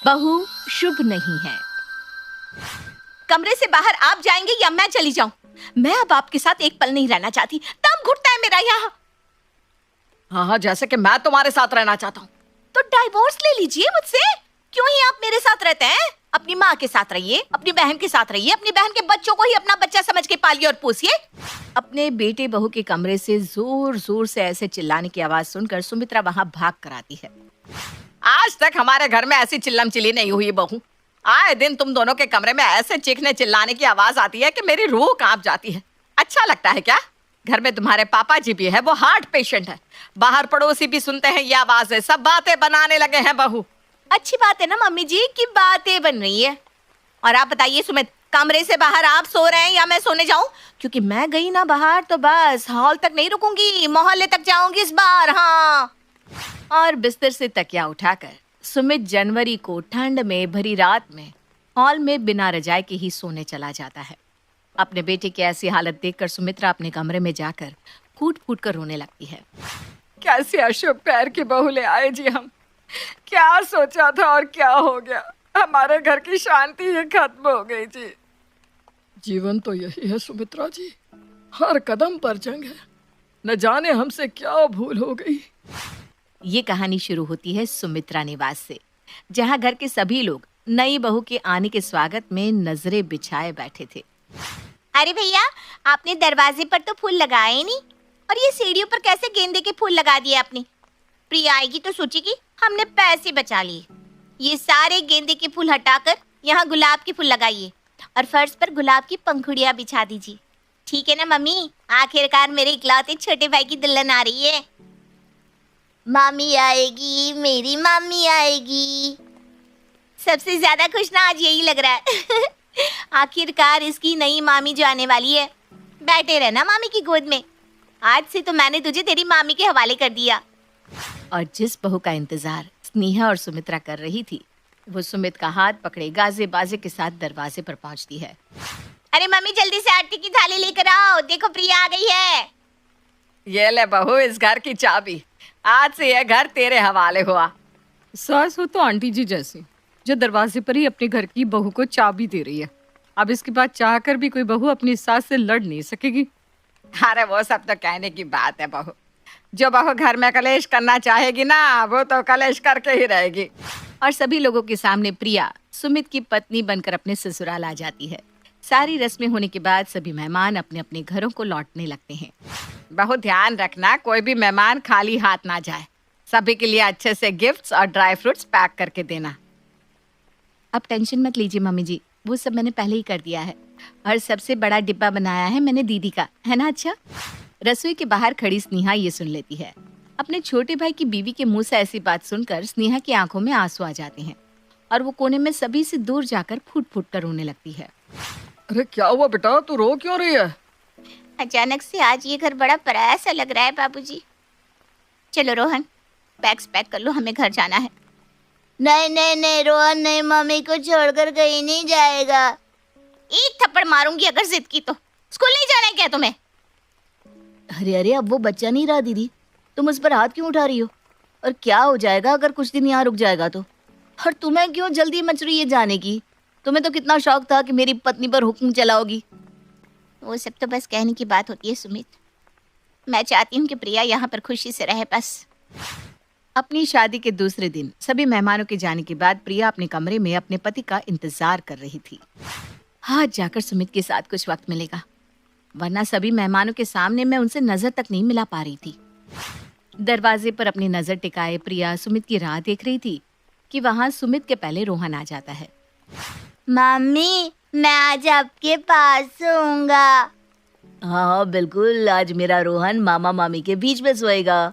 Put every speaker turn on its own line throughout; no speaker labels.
बहू शुभ नहीं है। कमरे से बाहर आप जाएंगे या मैं चली जाऊं? मैं अब आपके साथ एक पल नहीं रहना चाहती। दम घुटता है मेरा यहाँ।
हाँ, जैसे कि मैं तुम्हारे साथ रहना चाहता हूँ।
तो डाइवोर्स ले लीजिए मुझसे। क्यों ही आप मेरे साथ रहते हैं? अपनी माँ के साथ रहिए, अपनी बहन के साथ रहिए, अपनी बहन के बच्चों को ही अपना बच्चा समझ के पालिए और पोसिए। अपने बेटे बहू के कमरे से जोर जोर से ऐसे चिल्लाने की आवाज सुनकर सुमित्रा वहां भाग कर आती है।
आज तक हमारे घर में ऐसी चिल्लम चिल्ली नहीं हुई बहू। आए दिन तुम दोनों के कमरे में ऐसे चीखने चिल्लाने की आवाज आती है कि मेरी रूह कांप जाती है। अच्छा लगता है क्या? घर में तुम्हारे पापा जी भी है, वो हार्ट पेशेंट है। बाहर पड़ोसी भी सुनते हैं ये आवाजें, सब बातें बनाने लगे हैं बहू।
अच्छी बात है ना मम्मी जी की बातें बन रही है। और आप बताइए सुमित, कमरे से बाहर आप सो रहे हैं या मैं सोने जाऊं? क्योंकि मैं गई ना बाहर तो बस हॉल तक नहीं रुकूंगी, मोहल्ले तक जाऊंगी इस बार। हाँ। और बिस्तर से तकिया उठाकर सुमित जनवरी को ठंड में भरी रात में हॉल में बिना रजाई के ही सोने चला जाता है। अपने बेटे की ऐसी हालत देखकर सुमित्रा अपने कमरे में जाकर फूट फूट कर रोने लगती है।
कैसे अशुभ पैर की बहू ले आए जी हम। क्या सोचा था और क्या हो गया। हमारे घर की शांति ही खत्म हो गई जी। जीवन तो यही है सुमित्रा जी, हर कदम पर जंग है। न जाने हमसे क्या भूल हो गई।
ये कहानी शुरू होती है सुमित्रा निवास से, जहाँ घर के सभी लोग नई बहू के आने के स्वागत में नजरें बिछाए बैठे थे। अरे भैया, आपने दरवाजे पर तो फूल लगाए ही नहीं, और ये सीढ़ियों पर कैसे गेंदे के फूल लगा दिए आपने? प्रिया आएगी तो सोचेगी हमने पैसे बचा लिए। ये सारे गेंदे के फूल हटाकर यहाँ गुलाब के फूल लगाइए और फर्श पर गुलाब की पंखुड़ियाँ बिछा दीजिए। ठीक है ना मम्मी? आखिरकार मेरे इकलौते छोटे भाई की दुल्हन आ रही है। मामी आएगी, मेरी मामी आएगी। सबसे ज्यादा खुश ना आज यही लग रहा है। आखिरकार इसकी नई मामी जो आने वाली है। बैठे रहना मामी की गोद में। आज से तो मैंने तुझे तेरी मामी के हवाले कर दिया। और जिस बहू का इंतजार स्नेहा और सुमित्रा कर रही थी, वो सुमित का हाथ पकड़े गाजे बाजे के साथ दरवाजे पर पहुंचती है। अरे मम्मी, जल्दी से आरती की थाली लेकर आओ, देखो प्रिया आ गई है।
ये ले बहू इस घर की चाबी। आज से यह घर तेरे हवाले हुआ।
सास हो तो आंटी जी जैसी, जो दरवाजे पर ही अपने घर की बहू को चाबी दे रही है। अब इसके बाद चाहकर भी कोई बहू अपनी सास से लड़ नहीं सकेगी।
अरे वो सब तो कहने की बात है बहू। जो बहू घर में कलेश करना चाहेगी ना, वो तो कलेश करके ही रहेगी।
और सभी लोगों के सामने प्रिया सुमित की पत्नी बनकर अपने ससुराल आ जाती है। सारी रस्में होने के बाद सभी मेहमान अपने अपने घरों को लौटने लगते हैं।
बहुत ध्यान रखना, कोई भी मेहमान खाली हाथ ना जाए। सभी के लिए अच्छे से गिफ्ट्स और ड्राई फ्रूट्स पैक करके देना।
अब टेंशन मत लीजिए मम्मी जी, वो सब मैंने पहले ही कर दिया है। और सबसे बड़ा डिब्बा बनाया है मैंने दीदी का, है ना? अच्छा। रसोई के बाहर खड़ी स्नेहा ये सुन लेती है। अपने छोटे भाई की बीवी के मुंह से ऐसी बात सुनकर स्नेहा की आंखों में आंसू आ जाते हैं और वो कोने में सभी से दूर जाकर फूट फूट कर रोने लगती है।
अरे क्या हुआ बेटा, तू रो क्यों रही है?
अचानक से आज ये घर बड़ा पराया सा लग रहा है बाबूजी। चलो रोहन, बैग्स पैक कर लो, हमें घर जाना है। नहीं नहीं नहीं रोहन नहीं, मम्मी को छोड़कर कहीं नहीं जाएगा। एक थप्पड़ मारूंगी अगर जिद की तो। स्कूल नहीं जाना है क्या तुम्हें? अरे अरे, अब वो बच्चा नहीं रहा दीदी, तुम उस पर हाथ क्यों उठा रही हो? और क्या हो जाएगा अगर कुछ दिन यहाँ रुक जाएगा तो? और तुम्हें क्यों जल्दी मच रही है जाने की? तुम्हें तो कितना शौक था कि मेरी पत्नी पर हुक्म चलाओगी। वो सब तो बस कहने की बात होती है सुमित। मैं चाहती हूँ कि प्रिया यहाँ पर खुशी से रहे बस। अपनी शादी के दूसरे दिन सभी मेहमानों के जाने के बाद प्रिया अपने कमरे में अपने पति का इंतजार कर रही थी। आज जाकर सुमित के साथ कुछ वक्त मिलेगा, वरना सभी मेहमानों के सामने मैं उनसे नजर तक नहीं मिला पा रही थी। दरवाजे पर अपनी नजर टिकाए प्रिया सुमित की राह देख रही थी कि वहां सुमित के पहले रोहन आ जाता है। मम्मी, मैं आज आपके पास सोऊंगा। हाँ बिल्कुल, आज मेरा रोहन मामा मामी के बीच में सोएगा।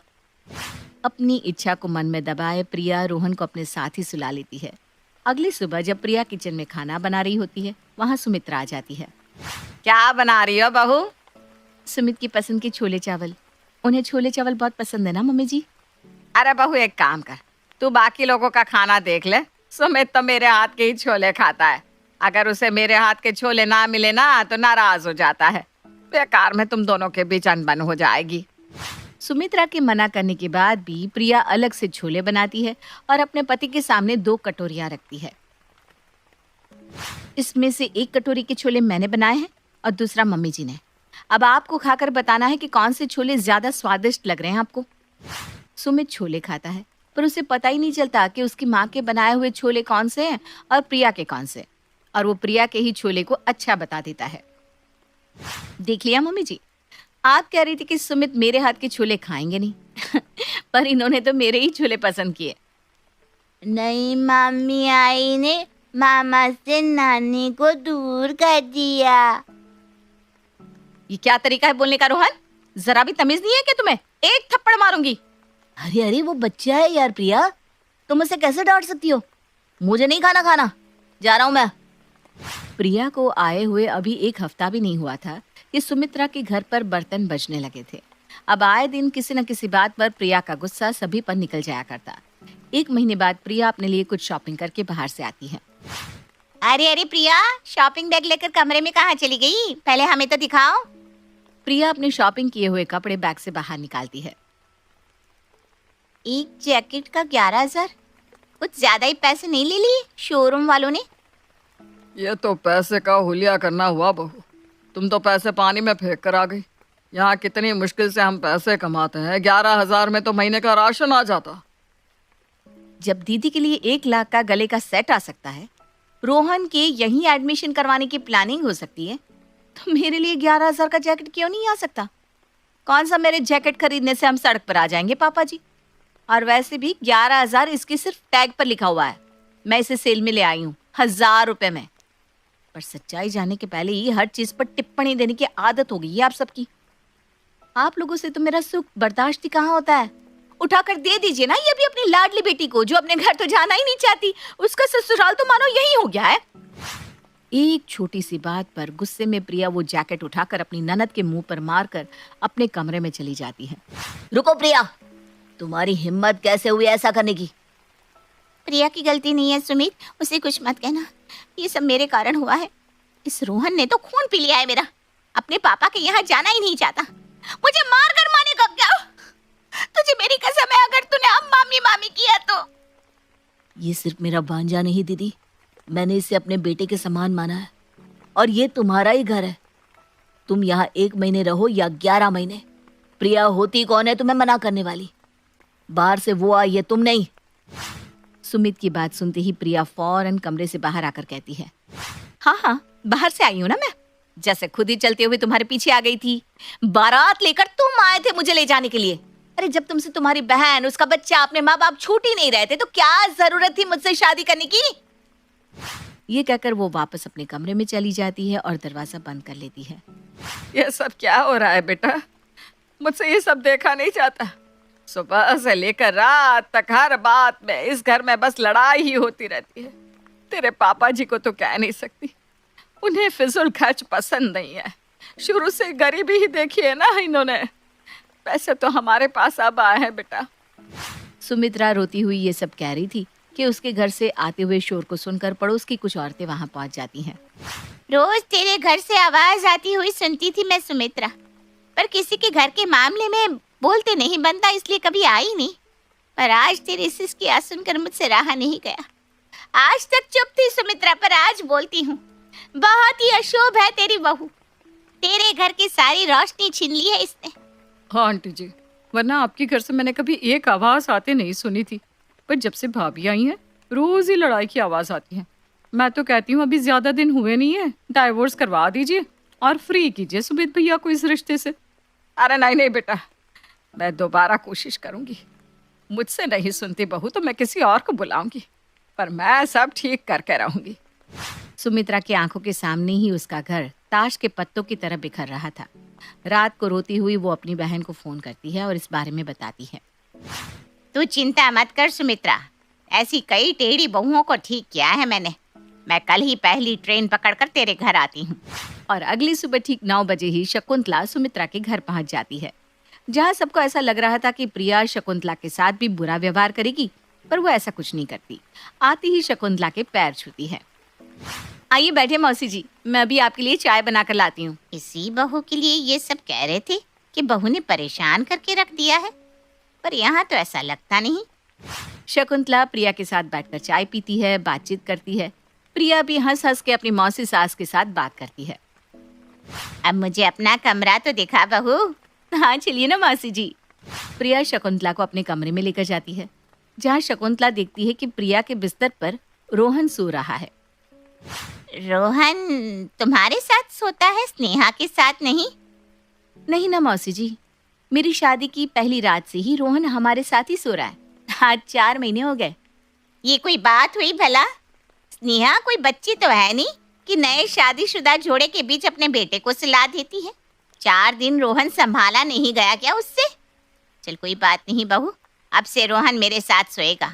अपनी इच्छा को मन में दबाए प्रिया रोहन को अपने साथ ही सुला लेती है। अगली सुबह जब प्रिया किचन में खाना बना रही होती है, वहाँ सुमित्रा आ जाती है।
क्या बना रही हो बहू?
सुमित की पसंद के छोले चावल। उन्हें छोले चावल बहुत पसंद है ना मम्मी जी।
अरे बहू एक काम कर, तू बाकी लोगों का खाना देख ले। सुमित तो मेरे हाथ के ही छोले खाता है। अगर उसे मेरे हाथ के छोले ना मिले ना तो नाराज हो जाता है। बेकार में तुम दोनों के बीच अनबन हो जाएगी। सुमित्रा के मना करने के बाद भी प्रिया अलग से छोले बनाती है और अपने पति के सामने 2 कटोरियां रखती है। इसमें से एक कटोरी के छोले मैंने बनाए हैं और दूसरा मम्मी जी ने। अब आपको खाकर बताना है कि कौन से छोले ज्यादा स्वादिष्ट लग रहे हैं आपको। सुमित छोले खाता है पर उसे पता ही नहीं चलता कि उसकी माँ के बनाए हुए छोले कौन से हैं और प्रिया के कौन से, और वो प्रिया के ही छोले को अच्छा बता देता है। देख लिया मम्मी जी, आप कह रही थी कि सुमित मेरे हाथ के छोले खाएंगे नहीं पर इन्होंने तो मेरे ही छोले पसंद किए।
नहीं, मम्मी आई ने मामा से नानी को दूर कर दिया।
ये क्या तरीका है बोलने का रोहन? जरा भी तमीज नहीं है कि तुम्हें? एक थप्पड़ मारूंगी।
अरे अरे, वो बच्चा है यार प्रिया, तुम उसे कैसे डांट सकती हो? मुझे नहीं खाना, जा रहा हूं मैं।
प्रिया को आए हुए अभी 1 हफ्ता भी नहीं हुआ था कि सुमित्रा के घर पर बर्तन बजने लगे थे। अब आए दिन किसी न किसी बात पर प्रिया का गुस्सा सभी पर निकल जाया करता। 1 महीने बाद प्रिया अपने लिए कुछ शॉपिंग करके बाहर से आती है।
अरे अरे प्रिया, शॉपिंग बैग लेकर कमरे में कहाँ चली गई? पहले हमें तो दिखाओ।
प्रिया अपने शॉपिंग किए हुए कपड़े बैग से बाहर निकालती है।
एक जैकेट का 11,000? कुछ ज्यादा ही पैसे नहीं ले लिए शोरूम वालों ने?
ये तो पैसे का हुलिया करना हुआ बहू। तुम तो पैसे पानी में फेंक कर आ गई। यहाँ कितनी मुश्किल से हम पैसे कमाते हैं, 11,000 में तो महीने का राशन आ जाता।
जब दीदी के लिए 1 लाख का गले का सेट आ सकता है, रोहन के यहीं एडमिशन करवाने की प्लानिंग हो सकती है, तो मेरे लिए 11,000 का जैकेट क्यों नहीं आ सकता? कौन सा मेरे जैकेट खरीदने से हम सड़क पर आ जाएंगे पापा जी? और वैसे भी 11,000 इसके सिर्फ टैग पर लिखा हुआ है। मैं इसे सेल में ले आई हूँ 1,000 रुपए में। पर सच्चाई जानने के पहले ही हर चीज पर टिप्पणी देने की आदत हो गई है आप सबकी। आप लोगों से तो मेरा सुख बर्दाश्त ही कहाँ होता है। उठाकर दे दीजिए ना ये भी अपनी लाडली बेटी को, जो अपने घर तो जाना ही नहीं चाहती। उसका ससुराल तो मानो यही हो गया है। एक छोटी सी बात पर गुस्से में प्रिया वो जैकेट उठाकर अपनी ननद के मुंह पर मारकर अपने कमरे में चली जाती है।
रुको प्रिया, तुम्हारी हिम्मत कैसे हुई ऐसा करने की? प्रिया की गलती नहीं है सुमित, उसे कुछ मत कहना। ये सब मेरे कारण हुआ है। इस रोहन ने तो खून पी लिया है मेरा। अपने पापा के यहाँ जाना ही नहीं चाहता। मुझे मार कर मानेगा क्या? तुझे मेरी कसम है, अगर तूने अब मामी मामी किया तो।
ये सिर्फ मेरा भांजा नहीं दीदी, मैंने इसे अपने बेटे के समान माना है और ये तुम्हारा ही घर है। तुम यहाँ 1 महीने रहो या 11 महीने, प्रिया होती कौन है तुम्हें मना करने वाली? बाहर से वो आई है, तुम नहीं।
सुमित की बात सुनते ही प्रिया फौरन कमरे से बाहर आकर कहती है, हाँ, बाहर से आई हूँ ना मैं। जैसे खुद ही चलते हुए तुम्हारे पीछे आ गई थी। बारात लेकर तुम आए थे मुझे ले जाने के लिए। अरे जब तुमसे तुम्हारी बहन, उसका बच्चा, अपने माँ बाप छूट ही नहीं रहे थे, तो क्या जरूरत थी मुझसे शादी करने की? ये कहकर वो वापस अपने कमरे में चली जाती है और दरवाजा बंद कर लेती है।
ये सब क्या हो रहा है बेटा? मुझसे ये सब देखा नहीं जाता। सुबह से लेकर रात तक हर बात में इस घर में बस लड़ाई ही होती रहती है। तेरे पापा जी को तो कह नहीं सकती, उन्हें फिजूल खर्च पसंद नहीं है। शुरू से गरीबी ही देखी है ना इन्होंने। पैसे तो हमारे पास अब आए हैं बेटा।
सुमित्रा रोती हुई ये सब कह रही थी कि उसके घर से आते हुए शोर को सुनकर पड़ोस की कुछ औरतें वहां पहुंच जाती हैं।
रोज तेरे घर से आवाज आती हुई सुनती थी मैं सुमित्रा, पर किसी के घर के मामले में बोलते नहीं बनता, इसलिए कभी आई नहीं। पर आज तेरे सिसकी आवाज सुनकर मुझसे रहा नहीं गया। आज तक चुप थी सुमित्रा, पर आज बोलती हूँ। बहुत ही अशुभ है तेरी बहू। तेरे घर की सारी रोशनी छीन ली है इसने।
हाँ आंटी जी, वरना आपके घर से मैंने कभी एक आवाज आते नहीं सुनी थी, पर जब से भाभी आई हैं रोज ही लड़ाई की आवाज आती है। मैं तो कहती हूँ अभी ज्यादा दिन हुए नहीं है, डाइवोर्स करवा दीजिए और फ्री कीजिए सुमित भैया को इस रिश्ते से। अरे नहीं बेटा, मैं दोबारा कोशिश करूंगी। मुझसे नहीं सुनती बहू तो मैं किसी और को बुलाऊंगी, पर मैं सब ठीक करके रहूंगी।
सुमित्रा की आंखों के सामने ही उसका घर ताश के पत्तों की तरह बिखर रहा था। रात को रोती हुई वो अपनी बहन को फोन करती है और इस बारे में बताती है।
तू चिंता मत कर सुमित्रा, ऐसी कई टेढ़ी बहुओं को ठीक किया है मैंने। मैं कल ही पहली ट्रेन पकड़कर तेरे घर आती हूँ।
और अगली सुबह ठीक 9 बजे ही शकुंतला सुमित्रा के घर पहुंच जाती है, जहाँ सबको ऐसा लग रहा था कि प्रिया शकुंतला के साथ भी बुरा व्यवहार करेगी, पर वो ऐसा कुछ नहीं करती। आती ही शकुंतला के पैर छूती है। आइए बैठे मौसी जी, मैं अभी आपके लिए चाय बनाकर लाती हूँ।
इसी बहू के लिए ये सब कह रहे थे कि बहू ने परेशान करके रख दिया है, पर यहाँ तो ऐसा लगता नहीं।
शकुंतला प्रिया के साथ बैठकर चाय पीती है, बातचीत करती है। प्रिया भी हंस हंस के अपनी मौसी सास के साथ बात करती है।
अब मुझे अपना कमरा तो दिखा बहू।
हाँ चलिए ना मौसी जी। प्रिया शकुंतला को अपने कमरे में लेकर जाती है, जहाँ शकुंतला देखती है कि प्रिया के बिस्तर पर रोहन सो रहा है।
रोहन तुम्हारे साथ सोता है, स्नेहा के साथ नहीं?
नहीं ना मौसी जी, मेरी शादी की पहली रात से ही रोहन हमारे साथ ही सो रहा है। आज 4 महीने हो गए।
ये कोई बात हुई भला? स्नेहा कोई बच्ची तो है नहीं कि नए शादीशुदा जोड़े के बीच अपने बेटे को सुला देती है। 4 दिन रोहन संभाला नहीं गया क्या उससे? चल कोई बात नहीं बहू, अब से रोहन मेरे साथ सोएगा।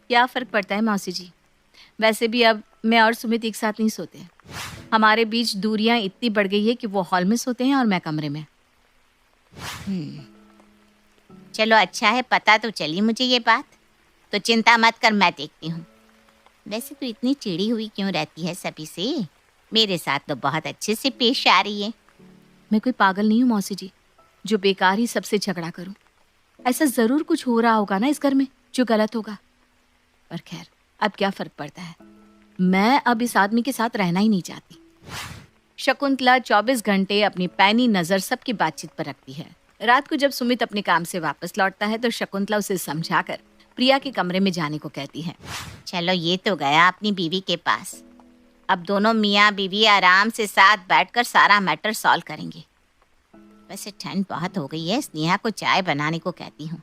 क्या फर्क पड़ता है मौसी जी? वैसे भी अब मैं और सुमित एक साथ नहीं सोते हैं। हमारे बीच दूरियां इतनी बढ़ गई है कि वो हॉल में सोते हैं और मैं कमरे में।
चलो अच्छा है, पता तो चली मुझे ये बात। तो चिंता मत कर, मैं देखती हूँ। वैसे तो इतनी चिड़ी हुई क्यों रहती है सभी से? मेरे साथ तो बहुत अच्छे से पेश आ रही है।
मैं कोई पागल नहीं हूँ मौसी जी, जो बेकार ही सबसे झगड़ा करूं। ऐसा जरूर कुछ हो रहा होगा ना इस घर में जो गलत होगा। पर खैर, अब क्या फर्क पड़ता है। मैं अब इस आदमी के साथ रहना ही नहीं चाहती। शकुंतला 24 घंटे अपनी पैनी नजर सबकी बातचीत पर रखती है। रात को जब सुमित अपने काम से वापस लौटता है तो शकुंतला उसे समझाकर प्रिया के कमरे में जाने को कहती है।
चलो ये तो गया अपनी बीवी के पास। अब दोनों मियाँ बीवी आराम से साथ बैठकर सारा मैटर सॉल्व करेंगे। वैसे ठंड बहुत हो गई है, स्नेहा को चाय बनाने को कहती हूँ।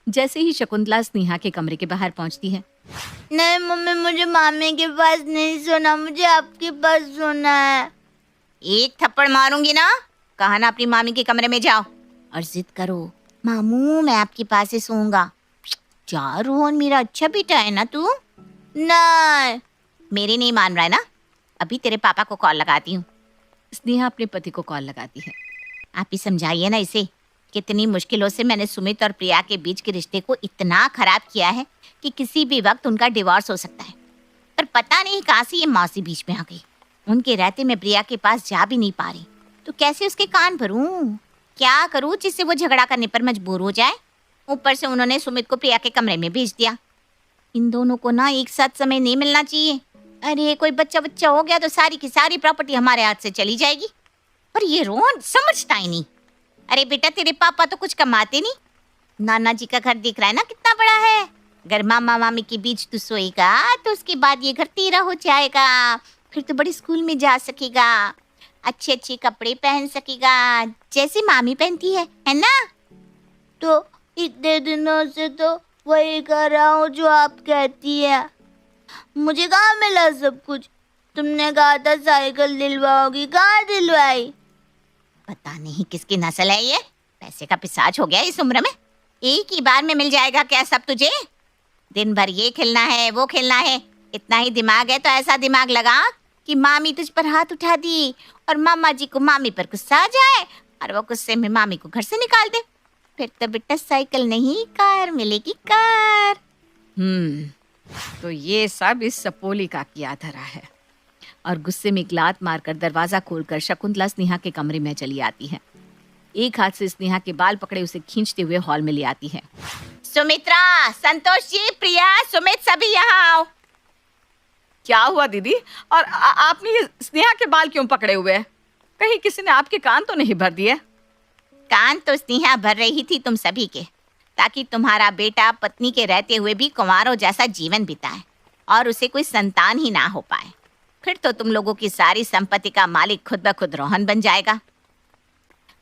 जैसे ही शकुंतला स्नेहा के कमरे के बाहर पहुंचती है।
नहीं मम्मी, मुझे मामी के पास नहीं सोना, मुझे आपके पास सोना है। एक थप्पड़ मारूंगी ना, कहा ना अपनी मामी के कमरे में जाओ और जिद करो, मामू मैं आपके पास ही सोऊंगा। जा रोहन, मेरा अच्छा बेटा है ना तू। नहीं, मेरी नहीं मान रहा है ना? अभी तेरे पापा को कॉल लगाती हूँ।
स्नेहा अपने पति को कॉल लगाती है।
आप ही समझाइए ना इसे, कितनी मुश्किलों से मैंने सुमित और प्रिया के बीच के रिश्ते को इतना खराब किया है कि किसी भी वक्त उनका डिवोर्स हो सकता है। पर पता नहीं कहाँ से ये मौसी बीच में आ गई। उनके रहते मैं प्रिया के पास जा भी नहीं पा रही, तो कैसे उसके कान भरूं? क्या करूं जिससे वो झगड़ा करने पर मजबूर हो जाए? ऊपर से उन्होंने सुमित को प्रिया के कमरे में भेज दिया। इन दोनों को ना एक साथ समय नहीं मिलना चाहिए। अरे कोई बच्चा हो गया तो सारी की सारी प्रॉपर्टी हमारे हाथ से चली जाएगी। पर ये रोहन समझता ही नहीं। अरे बेटा, तेरे पापा तो कुछ कमाते नहीं। नाना जी का घर दिख रहा है ना कितना बड़ा है। अगर मामा मामी के बीच तू सोएगा तो उसके बाद ये घर तेरा हो जाएगा। फिर तो बड़ी स्कूल में जा सकेगा, अच्छे अच्छे कपड़े पहन सकेगा जैसे मामी पहनती है ना? तो इतने दिनों से तो वही कर रहा हूँ जो आप कहती है। मुझे कहाँ मिला सब कुछ? तुमने कहा था साइकिल दिलवाओगी, कहाँ दिलवाई? पता नहीं किसकी नस्ल है ये, पैसे का पिशाच हो गया इस उम्र में। एक ही बार में मिल जाएगा क्या सब तुझे? दिन भर ये खेलना है वो खेलना है। इतना ही दिमाग है तो ऐसा दिमाग लगा कि मामी तुझ पर हाथ उठा दी और मामा जी को मामी पर गुस्सा आ जाए और वो गुस्से में मामी को घर से निकाल दे। फिर तो बेटा साइकिल नहीं कार मिलेगी, कार।
तो ये सब इस सपोली का किया धरा है। और गुस्से में एक लात मारकर दरवाजा खोलकर शकुंतला स्नेहा के कमरे में चली आती है। एक हाथ से स्नेहा के बाल पकड़े उसे खींचते हुए हॉल में ले आती है।
सुमित्रा, संतोष जी, प्रिया, सुमित, सभी यहाँ आओ।
क्या हुआ दीदी? और आपने ये स्नेहा के बाल क्यों पकड़े हुए हैं? कहीं किसी ने आपके कान तो नहीं भर दिए?
कान तो स्नेहा भर रही थी तुम सभी के, ताकि तुम्हारा बेटा पत्नी के रहते हुए भी कुंवारों जैसा जीवन बिताए और उसे कोई संतान ही ना हो पाए। फिर तो तुम लोगों की सारी संपत्ति का मालिक खुद ब खुद रोहन बन जाएगा।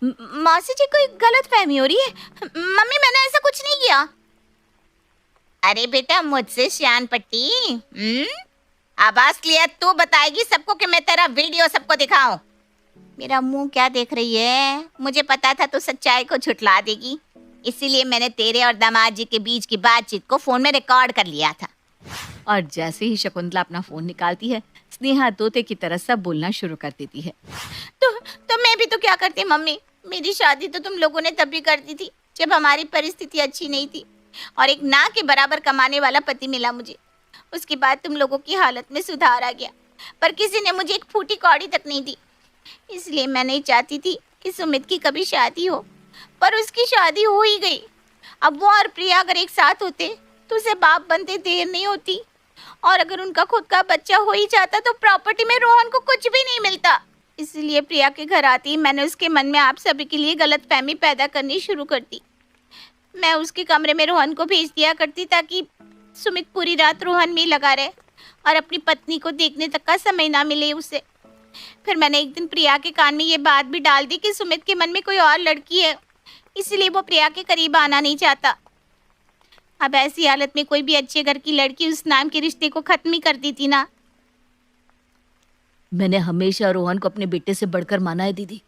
मौसी जी, कोई गलत फहमी हो रही है। मम्मी, मैंने ऐसा कुछ नहीं किया। अरे बेटा, मुझसे श्यान पट्टी। आवाज क्लियर तू बताएगी सबको कि मैं तेरा वीडियो सबको दिखाऊं? मेरा मुंह क्या देख रही है? मुझे पता था तू सच्चाई को झुठला देगी, इसीलिए मैंने तेरे और दामाद जी के बीच की बातचीत को फोन में रिकॉर्ड कर लिया था।
और जैसे ही शकुंतला अपना फोन निकालती है, स्नेहा तोते की तरह सब बोलना शुरू कर देती है।
तो मैं भी तो क्या करती मम्मी? मेरी शादी तो तुम लोगों ने तभी कर दी थी जब हमारी परिस्थिति अच्छी नहीं थी और एक ना के बराबर कमाने वाला पति मिला मुझे। उसके बाद तुम लोगों की हालत में सुधार आ गया, पर किसी ने मुझे एक फूटी कौड़ी तक नहीं दी। इसलिए मैं नहीं चाहती थी कि सुमित की कभी शादी हो, पर उसकी शादी हो ही गई। अब वो और प्रिया अगर एक साथ होते तो उसे बाप बनते देर नहीं होती, और अगर उनका खुद का बच्चा हो ही जाता तो प्रॉपर्टी में रोहन को कुछ भी नहीं मिलता। इसलिए प्रिया के घर आती ही मैंने उसके मन में आप सभी के लिए गलतफहमी पैदा करनी शुरू कर दी। मैं उसके कमरे में रोहन को भेज दिया करती ताकि सुमित पूरी रात रोहन में ही लगा रहे और अपनी पत्नी को देखने तक का समय ना मिले उसे। फिर मैंने एक दिन प्रिया के कान में ये बात भी डाल दी कि सुमित के मन में कोई और लड़की है, इसलिए वो प्रिया के करीब आना नहीं चाहता। अब ऐसी हालत में कोई भी अच्छे घर की लड़की उस नाम के रिश्ते को खत्म ही कर दी थी ना।
मैंने हमेशा रोहन को अपने बेटे से बढ़कर माना है दीदी।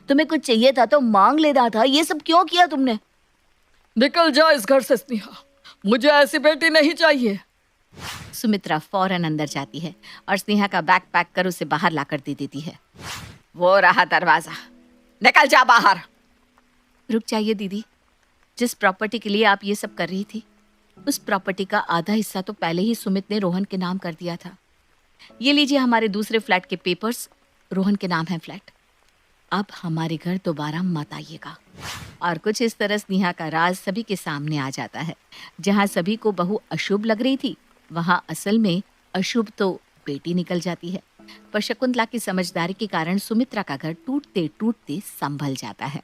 तुम्हें कुछ चाहिए था तो मांग लेना था, ये सब क्यों किया तुमने?
निकल जा इस घर से स्नेहा, मुझे ऐसी बेटी नहीं चाहिए।
सुमित्रा फौरन अंदर जाती है और स्नेहा का बैग पैक कर उसे बाहर लाकर दे देती है। वो रहा दरवाजा, निकल जा बाहर। रुक जाइए दीदी, जिस प्रॉपर्टी के लिए आप ये सब कर रही थी उस प्रॉपर्टी का आधा हिस्सा तो पहले ही सुमित ने रोहन के नाम कर दिया था। ये लीजिए हमारे दूसरे फ्लैट के पेपर्स, रोहन के नाम है फ्लैट। अब हमारे घर दोबारा मत आइएगा। और कुछ इस तरह स्नेहा का राज सभी के सामने आ जाता है। जहाँ सभी को बहू अशुभ लग रही थी वहाँ असल में अशुभ तो बेटी निकल जाती है। पर शकुंतला की समझदारी के कारण सुमित्रा का घर टूटते टूटते संभल जाता है।